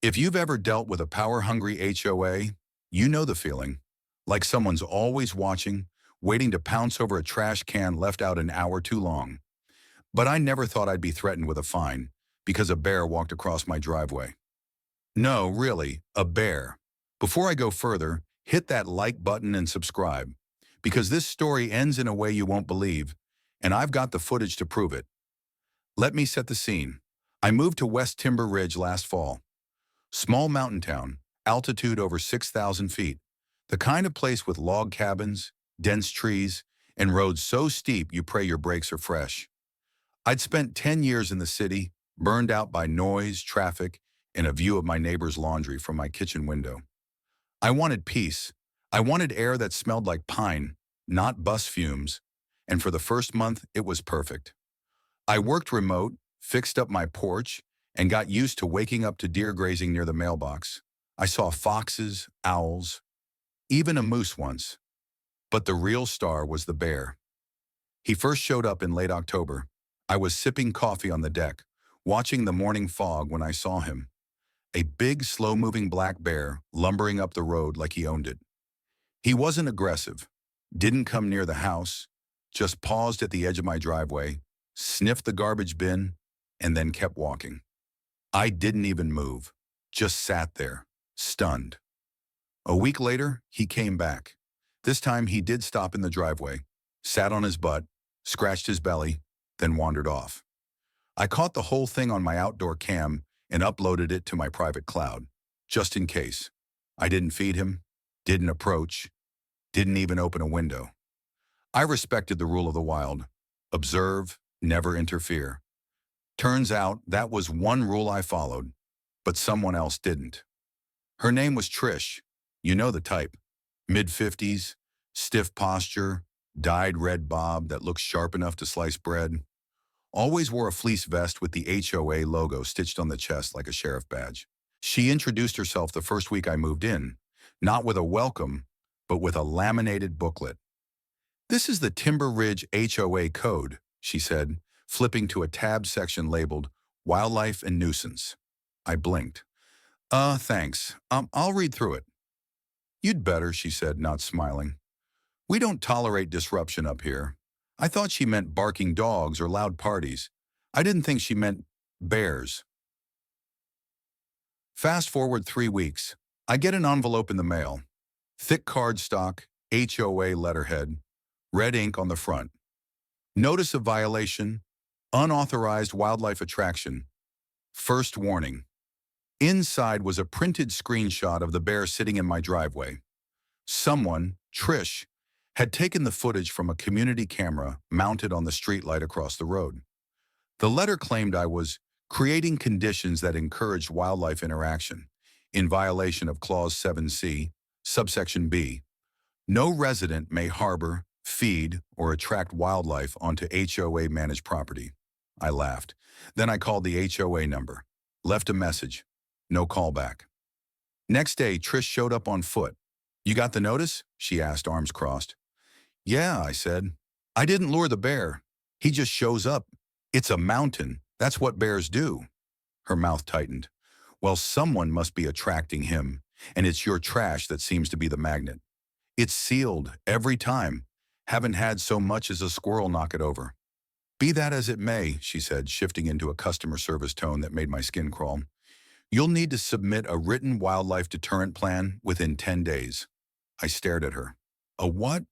If you've ever dealt with a power-hungry HOA, you know the feeling. Like someone's always watching, waiting to pounce over a trash can left out an hour too long. But I never thought I'd be threatened with a fine because a bear walked across my driveway. No, really, a bear. Before I go further, hit that like button and subscribe, because this story ends in a way you won't believe, and I've got the footage to prove it. Let me set the scene. I moved to West Timber Ridge last fall. Small mountain town, altitude over 6,000 feet. The kind of place with log cabins, dense trees, and roads so steep you pray your brakes are fresh. I'd spent 10 years in the city, burned out by noise, traffic, and a view of my neighbor's laundry from my kitchen window. I wanted peace. I wanted air that smelled like pine, not bus fumes. And for the first month, it was perfect. I worked remote, fixed up my porch, and got used to waking up to deer grazing near the mailbox. I saw foxes, owls, even a moose once. But the real star was the bear. He first showed up in late October. I was sipping coffee on the deck, watching the morning fog when I saw him. A big, slow-moving black bear lumbering up the road like he owned it. He wasn't aggressive, didn't come near the house, just paused at the edge of my driveway, sniffed the garbage bin, and then kept walking. I didn't even move, just sat there, stunned. A week later, he came back. This time he did stop in the driveway, sat on his butt, scratched his belly, then wandered off. I caught the whole thing on my outdoor cam and uploaded it to my private cloud, just in case. I didn't feed him, didn't approach, didn't even open a window. I respected the rule of the wild. Observe, never interfere. Turns out that was one rule I followed, but someone else didn't. Her name was Trish. You know the type. Mid-50s, stiff posture, dyed red bob that looks sharp enough to slice bread. Always wore a fleece vest with the HOA logo stitched on the chest like a sheriff badge. She introduced herself the first week I moved in, not with a welcome, but with a laminated booklet. "This is the Timber Ridge HOA code," she said, flipping to a tab section labeled Wildlife and Nuisance. I blinked. Thanks. I'll read through it." "You'd better," she said, not smiling. "We don't tolerate disruption up here." I thought she meant barking dogs or loud parties. I didn't think she meant bears. Fast forward 3 weeks. I get an envelope in the mail. Thick cardstock, HOA letterhead, red ink on the front. Notice of violation, unauthorized wildlife attraction. First warning. Inside was a printed screenshot of the bear sitting in my driveway. Someone, Trish, had taken the footage from a community camera mounted on the streetlight across the road. The letter claimed I was creating conditions that encouraged wildlife interaction, in violation of Clause 7C, subsection B. No resident may harbor, feed, or attract wildlife onto HOA-managed property. I laughed. Then I called the HOA number, left a message. No callback. Next day, Trish showed up on foot. "You got the notice?" she asked, arms crossed. "Yeah," I said. "I didn't lure the bear. He just shows up. It's a mountain. That's what bears do." Her mouth tightened. "Well, someone must be attracting him, and it's your trash that seems to be the magnet. It's sealed every time. Haven't had so much as a squirrel knock it over." "Be that as it may," she said, shifting into a customer service tone that made my skin crawl. "You'll need to submit a written wildlife deterrent plan within 10 days. I stared at her. "A what?"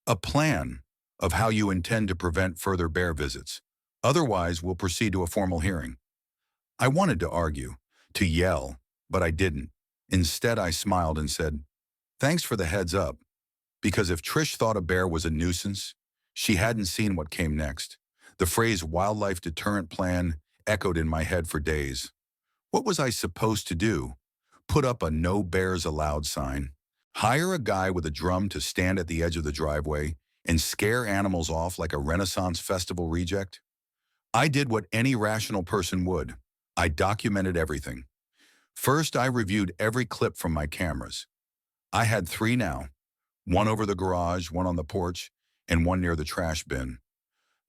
"A plan of how you intend to prevent further bear visits. Otherwise, we'll proceed to a formal hearing." I wanted to argue, to yell, but I didn't. Instead, I smiled and said, "Thanks for the heads up." Because if Trish thought a bear was a nuisance, she hadn't seen what came next. The phrase wildlife deterrent plan echoed in my head for days. What was I supposed to do? Put up a no bears allowed sign? Hire a guy with a drum to stand at the edge of the driveway and scare animals off like a Renaissance festival reject? I did what any rational person would. I documented everything. First, I reviewed every clip from my cameras. I had 3 now. One over the garage, one on the porch, and one near the trash bin.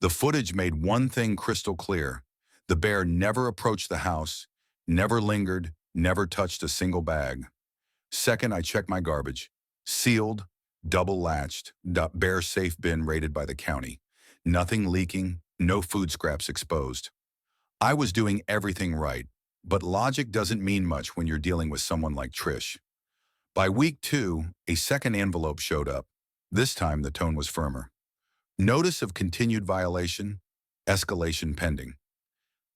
The footage made one thing crystal clear. The bear never approached the house, never lingered, Never touched a single bag. Second, I checked my garbage. Sealed, double-latched, bear safe bin rated by the county. Nothing leaking, no food scraps exposed. I was doing everything right, but logic doesn't mean much when you're dealing with someone like Trish. By week 2, a second envelope showed up. This time, the tone was firmer. Notice of continued violation, escalation pending.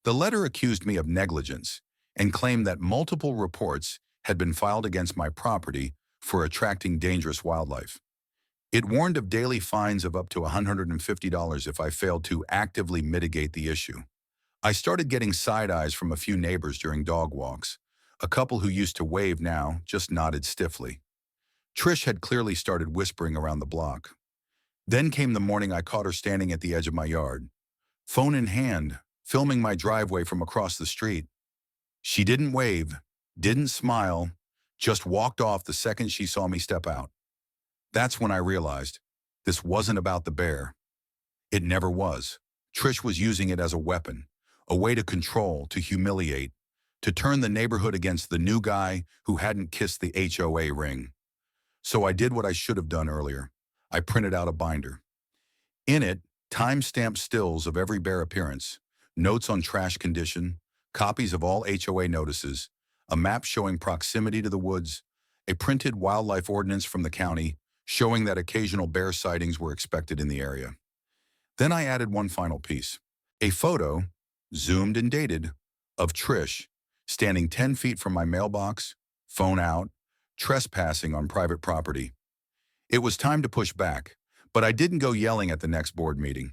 The letter accused me of negligence and claimed that multiple reports had been filed against my property for attracting dangerous wildlife. It warned of daily fines of up to $150 if I failed to actively mitigate the issue. I started getting side eyes from a few neighbors during dog walks. A couple who used to wave now just nodded stiffly. Trish had clearly started whispering around the block. Then came the morning I caught her standing at the edge of my yard, phone in hand, filming my driveway from across the street. She didn't wave, didn't smile, just walked off the second she saw me step out. That's when I realized this wasn't about the bear. It never was. Trish was using it as a weapon, a way to control, to humiliate, to turn the neighborhood against the new guy who hadn't kissed the HOA ring. So I did what I should have done earlier. I printed out a binder. In it, time-stamped stills of every bear appearance, notes on trash condition, copies of all HOA notices, a map showing proximity to the woods, a printed wildlife ordinance from the county showing that occasional bear sightings were expected in the area. Then I added one final piece, a photo, zoomed and dated, of Trish standing 10 feet from my mailbox, phone out, trespassing on private property. It was time to push back, but I didn't go yelling at the next board meeting.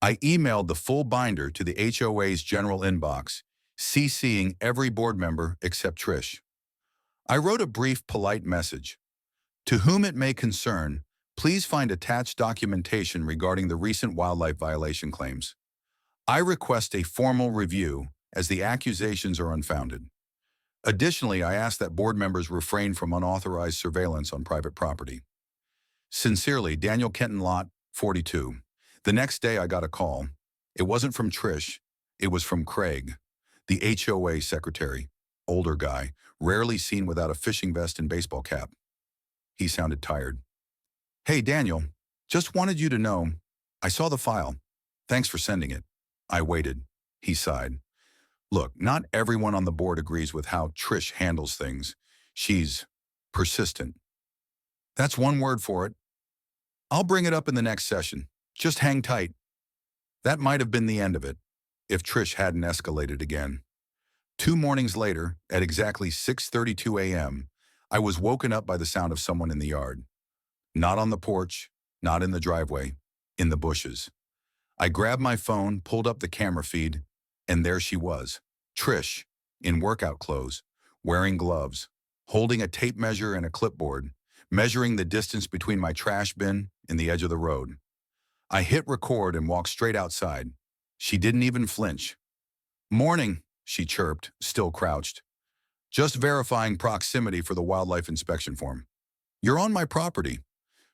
I emailed the full binder to the HOA's general inbox, CCing every board member except Trish. I wrote a brief, polite message. To whom it may concern, please find attached documentation regarding the recent wildlife violation claims. I request a formal review as the accusations are unfounded. Additionally, I ask that board members refrain from unauthorized surveillance on private property. Sincerely, Daniel Kenton Lott, 42. The next day I got a call. It wasn't from Trish, it was from Craig, the HOA secretary, older guy, rarely seen without a fishing vest and baseball cap. He sounded tired. Hey, Daniel, just wanted you to know, I saw the file. Thanks for sending it. I waited. He sighed. Look, not everyone on the board agrees with how Trish handles things. She's persistent. That's one word for it. I'll bring it up in the next session. Just hang tight. That might have been the end of it, if Trish hadn't escalated again. 2 mornings later, at exactly 6:32 a.m., I was woken up by the sound of someone in the yard. Not on the porch, not in the driveway, in the bushes. I grabbed my phone, pulled up the camera feed, and there she was, Trish, in workout clothes, wearing gloves, holding a tape measure and a clipboard, measuring the distance between my trash bin and the edge of the road. I hit record and walked straight outside. She didn't even flinch. Morning, she chirped, still crouched. Just verifying proximity for the wildlife inspection form. You're on my property.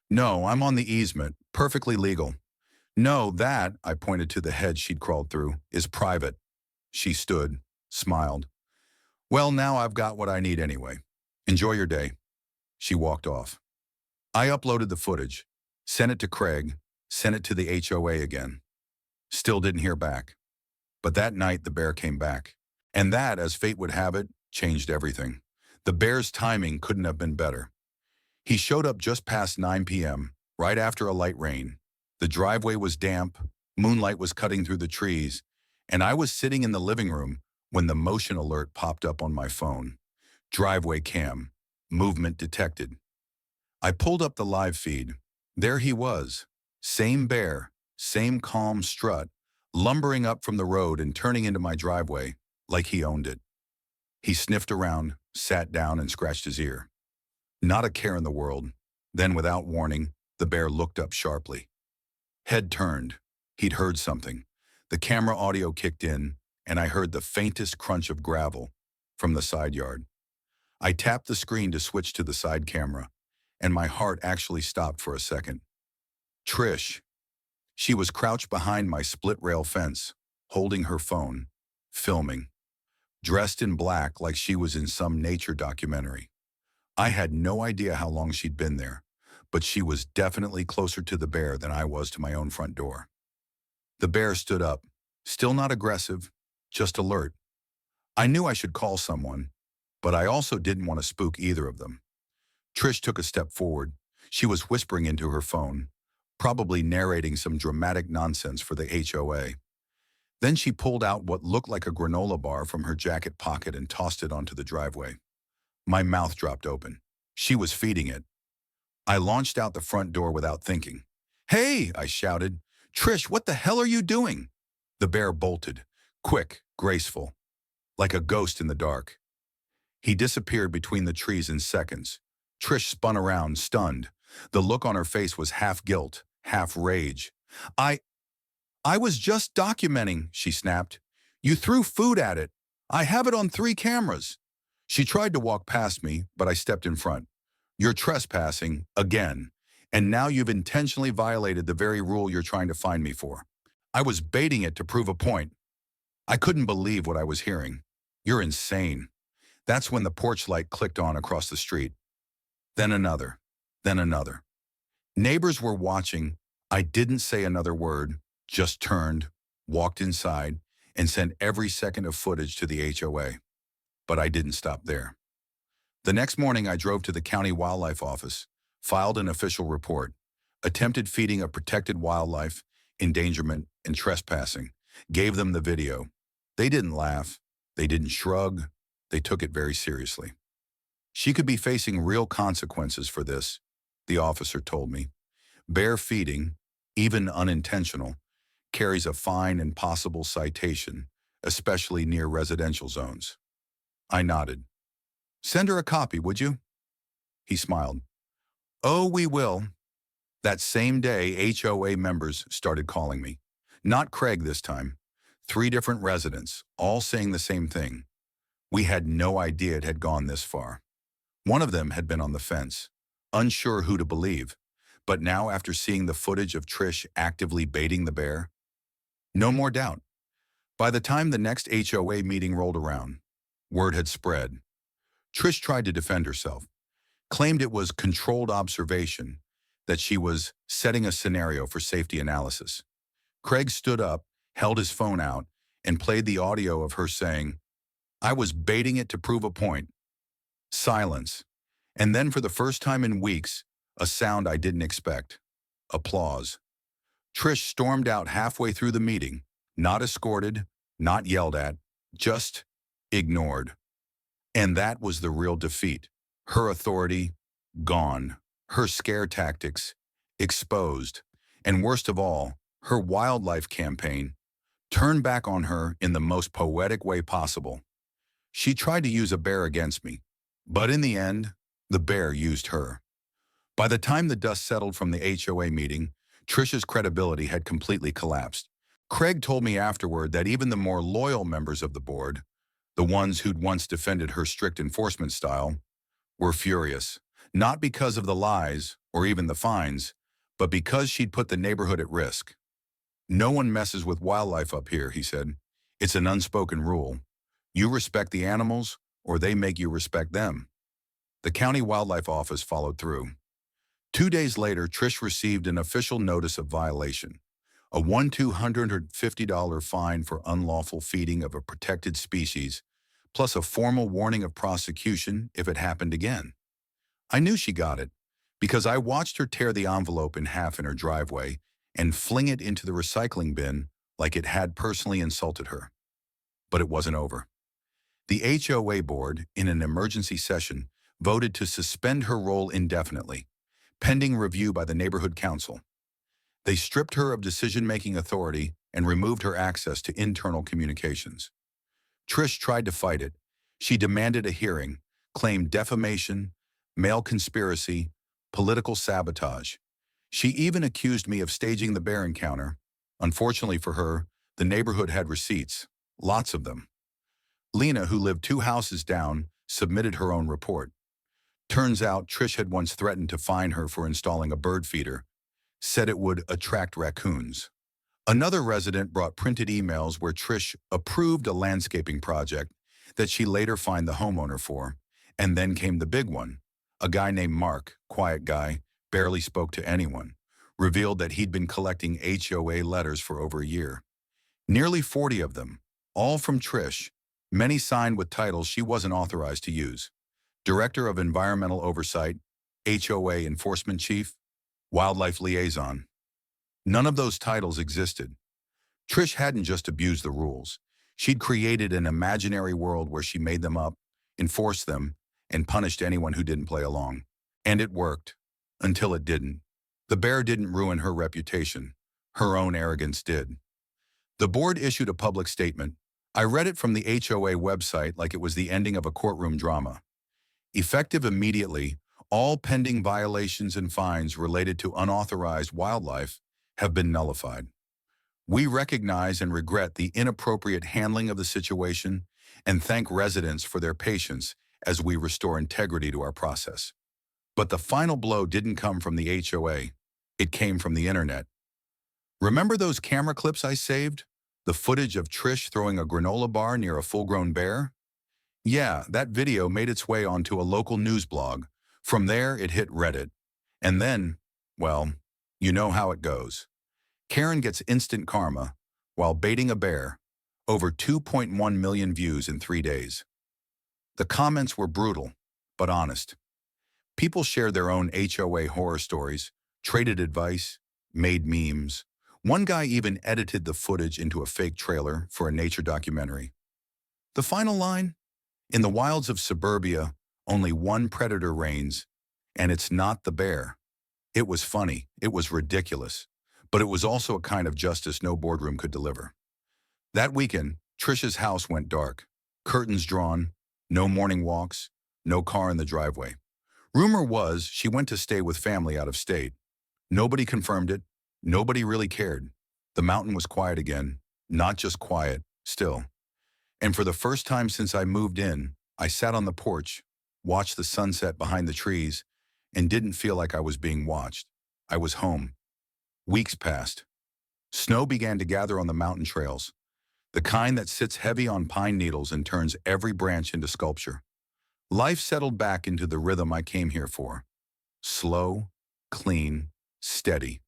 No, I'm on the easement, perfectly legal. No, that, I pointed to the hedge she'd crawled through, is private. She stood, smiled. Well, now I've got what I need anyway. Enjoy your day. She walked off. I uploaded the footage, sent it to Craig, sent it to the HOA again. Still didn't hear back. But that night the bear came back. And that, as fate would have it, changed everything. The bear's timing couldn't have been better. He showed up just past 9 p.m., right after a light rain. The driveway was damp, moonlight was cutting through the trees, and I was sitting in the living room when the motion alert popped up on my phone. Driveway cam, movement detected. I pulled up the live feed. There he was, same bear, same calm strut, lumbering up from the road and turning into my driveway like he owned it. He sniffed around, sat down, and scratched his ear. Not a care in the world. Then, without warning, the bear looked up sharply. Head turned. He'd heard something. The camera audio kicked in, and I heard the faintest crunch of gravel from the side yard. I tapped the screen to switch to the side camera, and my heart actually stopped for a second. Trish. She was crouched behind my split-rail fence, holding her phone, filming. dressed in black like she was in some nature documentary. I had no idea how long she'd been there, but she was definitely closer to the bear than I was to my own front door. The bear stood up, still not aggressive, just alert. I knew I should call someone, but I also didn't want to spook either of them. Trish took a step forward. She was whispering into her phone, probably narrating some dramatic nonsense for the HOA. Then she pulled out what looked like a granola bar from her jacket pocket and tossed it onto the driveway. My mouth dropped open. She was feeding it. I launched out the front door without thinking. "Hey!" I shouted. "Trish, what the hell are you doing?" The bear bolted, quick, graceful, like a ghost in the dark. He disappeared between the trees in seconds. Trish spun around, stunned. The look on her face was half guilt, half rage. I I was just documenting," she snapped. "You threw food at it. I have it on 3 cameras." She tried to walk past me, but I stepped in front. "You're trespassing, again, and now you've intentionally violated the very rule you're trying to find me for." I was baiting it to prove a point. I couldn't believe what I was hearing. "You're insane." That's when the porch light clicked on across the street. Then another. Then another. Neighbors were watching. I didn't say another word, just turned, walked inside, and sent every second of footage to the HOA. But I didn't stop there. The next morning, I drove to the county wildlife office, filed an official report, attempted feeding of protected wildlife, endangerment, and trespassing, gave them the video. They didn't laugh. They didn't shrug. They took it very seriously. She could be facing real consequences for this, the officer told me. Bear feeding, even unintentional, carries a fine and possible citation, especially near residential zones. I nodded. "Send her a copy, would you?" He smiled. "Oh, we will." That same day, HOA members started calling me. Not Craig this time. 3 different residents, all saying the same thing. We had no idea it had gone this far. One of them had been on the fence, unsure who to believe, but now after seeing the footage of Trish actively baiting the bear, no more doubt. By the time the next HOA meeting rolled around, word had spread. Trish tried to defend herself, claimed it was controlled observation, that she was setting a scenario for safety analysis. Craig stood up, held his phone out, and played the audio of her saying, "I was baiting it to prove a point." Silence. And then for the first time in weeks, a sound I didn't expect. Applause. Trish stormed out halfway through the meeting, not escorted, not yelled at, just ignored. And that was the real defeat. Her authority, gone. Her scare tactics, exposed. And worst of all, her wildlife campaign, turned back on her in the most poetic way possible. She tried to use a bear against me, but in the end, the bear used her. By the time the dust settled from the HOA meeting, Trish's credibility had completely collapsed. Craig told me afterward that even the more loyal members of the board, the ones who'd once defended her strict enforcement style, were furious, not because of the lies or even the fines, but because she'd put the neighborhood at risk. "No one messes with wildlife up here," he said. "It's an unspoken rule. You respect the animals, or they make you respect them." The county wildlife office followed through. 2 days later, Trish received an official notice of violation, a $250 fine for unlawful feeding of a protected species, plus a formal warning of prosecution if it happened again. I knew she got it, because I watched her tear the envelope in half in her driveway and fling it into the recycling bin like it had personally insulted her. But it wasn't over. The HOA board, in an emergency session, voted to suspend her role indefinitely, pending review by the neighborhood council. They stripped her of decision-making authority and removed her access to internal communications. Trish tried to fight it. She demanded a hearing, claimed defamation, male conspiracy, political sabotage. She even accused me of staging the bear encounter. Unfortunately for her, the neighborhood had receipts, lots of them. Lena, who lived 2 houses down, submitted her own report. Turns out Trish had once threatened to fine her for installing a bird feeder, said it would attract raccoons. Another resident brought printed emails where Trish approved a landscaping project, that she later fined the homeowner for. And then came the big one. A guy named Mark, quiet guy, barely spoke to anyone, revealed that he'd been collecting HOA letters for over a year. Nearly 40 of them, all from Trish, many signed with titles she wasn't authorized to use. Director of Environmental Oversight, HOA Enforcement Chief, Wildlife Liaison. None of those titles existed. Trish hadn't just abused the rules. She'd created an imaginary world where she made them up, enforced them, and punished anyone who didn't play along. And it worked. Until it didn't. The bear didn't ruin her reputation. Her own arrogance did. The board issued a public statement. I read it from the HOA website like it was the ending of a courtroom drama. Effective immediately, all pending violations and fines related to unauthorized wildlife have been nullified. We recognize and regret the inappropriate handling of the situation and thank residents for their patience as we restore integrity to our process. But the final blow didn't come from the HOA. It came from the internet. Remember those camera clips I saved? The footage of Trish throwing a granola bar near a full-grown bear? Yeah, that video made its way onto a local news blog. From there, it hit Reddit. And then, well, you know how it goes. Karen gets instant karma while baiting a bear. Over 2.1 million views in 3 days. The comments were brutal, but honest. People shared their own HOA horror stories, traded advice, made memes. One guy even edited the footage into a fake trailer for a nature documentary. The final line? In the wilds of suburbia, only one predator reigns, and it's not the bear. It was funny, it was ridiculous, but it was also a kind of justice no boardroom could deliver. That weekend, Trisha's house went dark. Curtains drawn, no morning walks, no car in the driveway. Rumor was she went to stay with family out of state. Nobody confirmed it. Nobody really cared. The mountain was quiet again, not just quiet, still. And for the first time since I moved in, I sat on the porch, watched the sunset behind the trees, and didn't feel like I was being watched. I was home. Weeks passed. Snow began to gather on the mountain trails, the kind that sits heavy on pine needles and turns every branch into sculpture. Life settled back into the rhythm I came here for. Slow, clean, steady.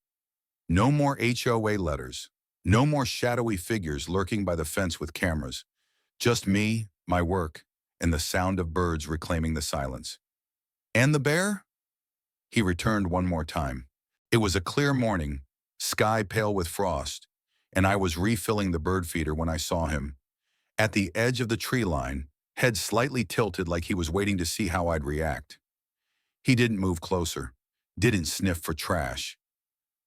No more HOA letters. No more shadowy figures lurking by the fence with cameras. Just me, my work, and the sound of birds reclaiming the silence. And the bear? He returned one more time. It was a clear morning, sky pale with frost, and I was refilling the bird feeder when I saw him. At the edge of the tree line, head slightly tilted like he was waiting to see how I'd react. He didn't move closer, didn't sniff for trash.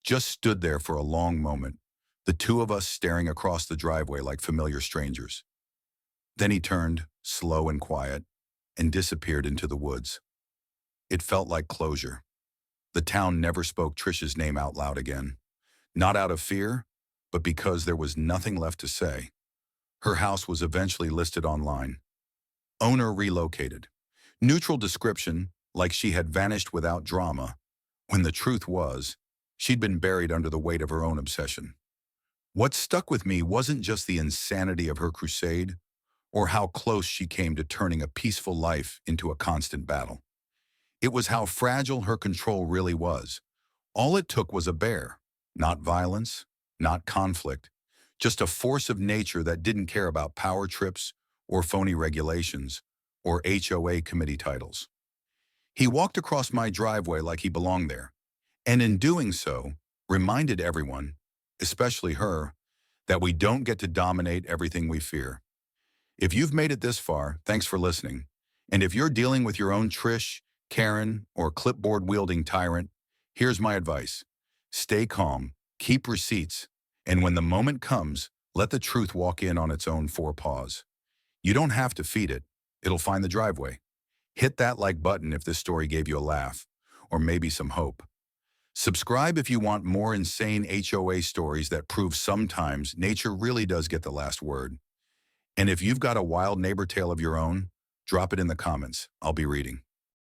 Just stood there for a long moment, the two of us staring across the driveway like familiar strangers. Then he turned, slow and quiet, and disappeared into the woods. It felt like closure. The town never spoke Trish's name out loud again. Not out of fear, but because there was nothing left to say. Her house was eventually listed online. Owner relocated. Neutral description, like she had vanished without drama, when the truth was, she'd been buried under the weight of her own obsession. What stuck with me wasn't just the insanity of her crusade, or how close she came to turning a peaceful life into a constant battle. It was how fragile her control really was. All it took was a bear, not violence, not conflict, just a force of nature that didn't care about power trips or phony regulations or HOA committee titles. He walked across my driveway like he belonged there, and in doing so, reminded everyone, especially her, that we don't get to dominate everything we fear. If you've made it this far, thanks for listening. And if you're dealing with your own Trish, Karen, or clipboard-wielding tyrant, here's my advice. Stay calm, keep receipts, and when the moment comes, let the truth walk in on its own four paws. You don't have to feed it. It'll find the driveway. Hit that like button if this story gave you a laugh, or maybe some hope. Subscribe if you want more insane HOA stories that prove sometimes nature really does get the last word. And if you've got a wild neighbor tale of your own, drop it in the comments. I'll be reading.